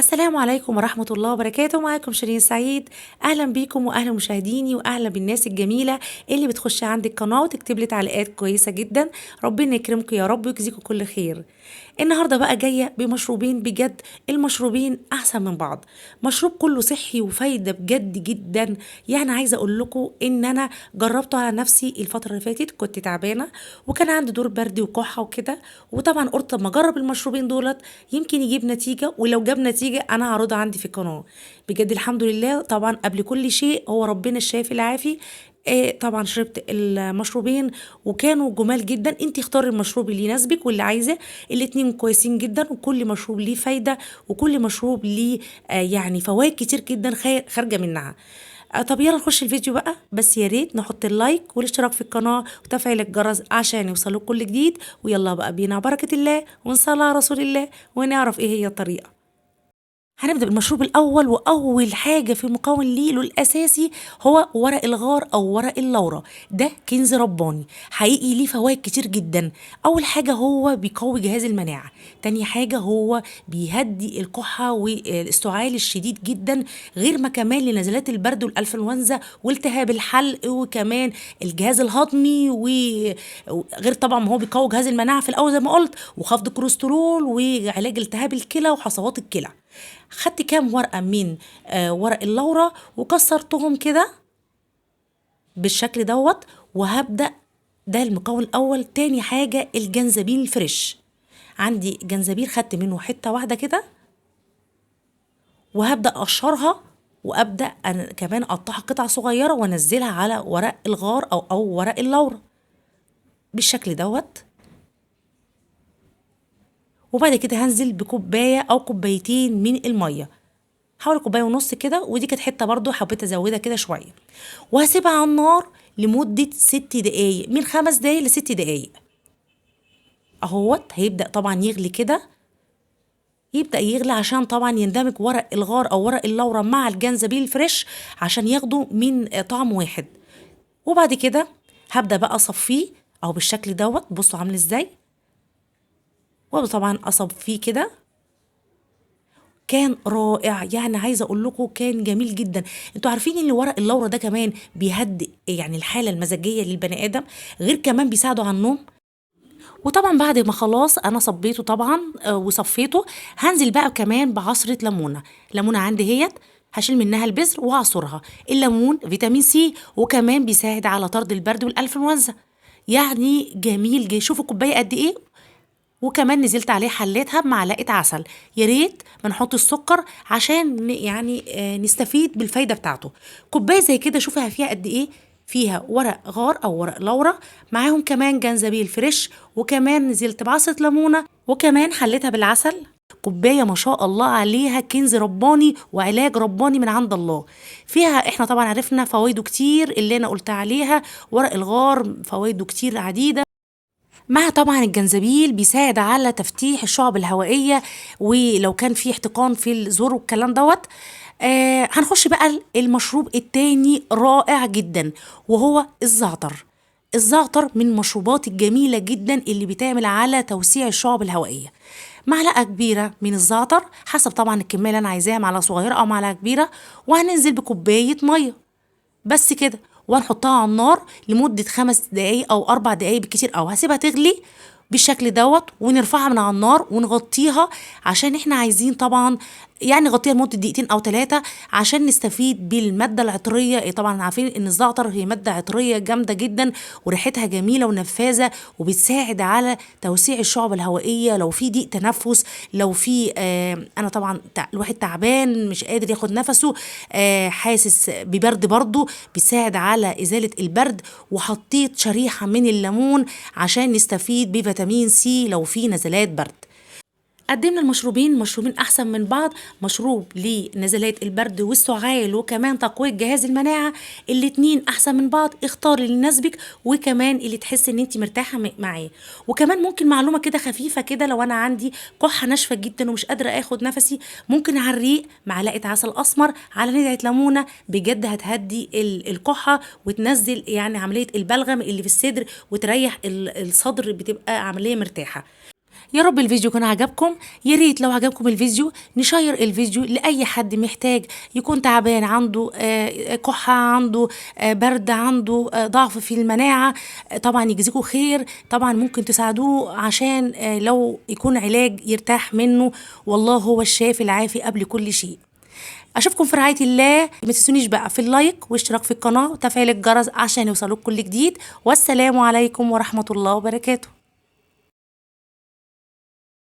السلام عليكم ورحمة الله وبركاته. معاكم شيرين سعيد. أهلا بيكم وأهلا مشاهديني وأهلا بالناس الجميلة اللي بتخش عندي القناة وتكتب لي تعليقات كويسة جدا. ربنا يكرمكم يا رب ويجزيكم كل خير. النهارده بقى جاية بمشروبين بجد، المشروبين أحسن من بعض. مشروب كله صحي وفايدة بجد جدا. يعني عايزة أقول لكم إن أنا جربته على نفسي الفترة اللي فاتت، كنت تعبانة وكان عندي دور برد وكحة وكده، وطبعا قلت لما أجرب المشروبين دولت يمكن يجيب نتيجة، ولو جاب نتيجة أنا هعرضها عندي في القناة. بجد الحمد لله. طبعا قبل كل شيء هو ربنا الشافي العافي. طبعا شربت المشروبين وكانوا جمال جدا. انت اختاري المشروب اللي يناسبك واللي عايزاه. الاتنين كويسين جدا وكل مشروب ليه فايدة وكل مشروب ليه يعني فوائد كتير جدا خارجة منها. طب يلا نخش الفيديو بقى، بس يا ريت نحط اللايك والاشتراك في القناة وتفعيل الجرس عشان يوصلوا كل جديد. ويلا بقى بينا بركة الله ونصلي على رسول الله ونعرف ايه هي الطريقة. هنبدأ بالمشروب الأول، وأول حاجة في مكون ليه الأساسي هو ورق الغار أو ورق اللورا. ده كنز رباني حقيقي، ليه فوائد كتير جدا. أول حاجة هو بيقوي جهاز المناعة. تاني حاجة هو بيهدي الكحة والاستعال الشديد جدا، غير ما كمان لنزلات البرد والإنفلونزا والتهاب الحلق وكمان الجهاز الهضمي، وغير طبعا ما هو بيقوي جهاز المناعة في الأول زي ما قلت، وخفض الكوليسترول وعلاج التهاب الكلى وحصوات الكلى. خدت كام ورقة من ورق اللورا وكسرتهم كده بالشكل دوت. وهبدأ، ده المكون الأول. تاني حاجة الجنزبيل الفريش. عندي جنزبيل خدت منه حتة واحدة كده، وهبدأ أقشرها وأبدأ أنا كمان أقطعها قطع صغيرة وأنزلها على ورق الغار أو ورق اللورا بالشكل دوت. وبعد كده هنزل بكوباية أو كوبايتين من المية، حوالي كوبايه ونص كده، ودي كانت حته برضو حبيت ازودها كده شويه. وهسيبها على النار لمده 6 دقايق، من 5 دقايق ل6 دقايق. اهوت هيبدا طبعا يغلي كده، يبدا يغلي عشان طبعا يندمج ورق الغار او ورق اللورا مع الجنزبيل الفريش عشان ياخدوا من طعم واحد. وبعد كده هبدا بقى اصفيه او بالشكل دوت. بصوا عامل ازاي. وطبعا اصفيه كده كان رائع. يعني عايزه اقول لكم كان جميل جدا. انتوا عارفين ان ورق اللورا ده كمان بيهدئ يعني الحاله المزاجيه للبني ادم، غير كمان بيساعده على النوم. وطبعا بعد ما خلاص انا صبيته طبعا وصفيته، هنزل بقى كمان بعصره ليمونه. ليمونه عندي هيت، هشيل منها البذر واعصرها. الليمون فيتامين سي وكمان بيساعد على طرد البرد والانفلونزا. يعني جميل شوفوا كوبايه قد ايه. وكمان نزلت عليه حليتها بمعلقه عسل. يا ريت ما نحط السكر عشان يعني نستفيد بالفايده بتاعته. كوبايه زي كده شوفها فيها قد ايه. فيها ورق غار او ورق لورا، معاهم كمان جنزبيل فريش، وكمان نزلت بعصره ليمونه وكمان حليتها بالعسل. كوبايه ما شاء الله عليها كنز رباني وعلاج رباني من عند الله. فيها احنا طبعا عرفنا فوائده كتير اللي انا قلت عليها. ورق الغار فوائده كتير عديده، مع طبعا الجنزبيل بيساعد على تفتيح الشعب الهوائية ولو كان في احتقان في الزور والكلام دوت. هنخش بقى المشروب التاني رائع جدا وهو الزعتر. الزعتر من المشروبات الجميلة جدا اللي بتعمل على توسيع الشعب الهوائية. معلقة كبيرة من الزعتر حسب طبعا الكمية اللي أنا عايزاها، معلقة صغيرة أو معلقة كبيرة. وهننزل بكوباية مية بس كده، وهنحطها على النار لمدة 5 دقايق أو 4 دقايق بالكتير، أو هسيبها تغلي بالشكل دوت. ونرفعها من على النار ونغطيها عشان احنا عايزين طبعا يعني نغطيها لمدة دقيقتين أو 3 عشان نستفيد بالمادة العطرية. طبعا عارفين إن الزعتر هي مادة عطرية جامدة جدا وريحتها جميلة ونفاذة، وبتساعد على توسيع الشعب الهوائية لو في ضيق تنفس، لو في أنا طبعا الواحد تعبان مش قادر ياخد نفسه، حاسس ببرد برضه، بيساعد على إزالة البرد. وحطيت شريحة من الليمون عشان نستفيد بفيتامين سي لو في نزلات برد. قدمنا مشروبين احسن من بعض. مشروب لنزلات البرد والسعال وكمان تقويه جهاز المناعه. الاتنين احسن من بعض. اختاري اللي يناسبك وكمان اللي تحس ان انت مرتاحه معاه. وكمان ممكن معلومه كده خفيفه كده، لو انا عندي كحه ناشفه جدا ومش قادره اخد نفسي، ممكن على الريق معلقه عسل اسمر على ندعه ليمونه، بجد هتهدي الكحه وتنزل يعني عمليه البلغم اللي في الصدر وتريح الصدر، بتبقى عمليه مرتاحه. يا رب الفيديو يكون عجبكم. يا ريت لو عجبكم الفيديو نشير الفيديو لأي حد محتاج يكون تعبان، عنده كحة، عنده برد، عنده ضعف في المناعة. طبعا يجزيكم خير. طبعا ممكن تساعدوه عشان لو يكون علاج يرتاح منه. والله هو الشافي العافي قبل كل شيء. اشوفكم في رعاية الله. ما تنسونيش بقى في اللايك واشتراك في القناة وتفعيل الجرس عشان يوصلوك كل جديد. والسلام عليكم ورحمة الله وبركاته.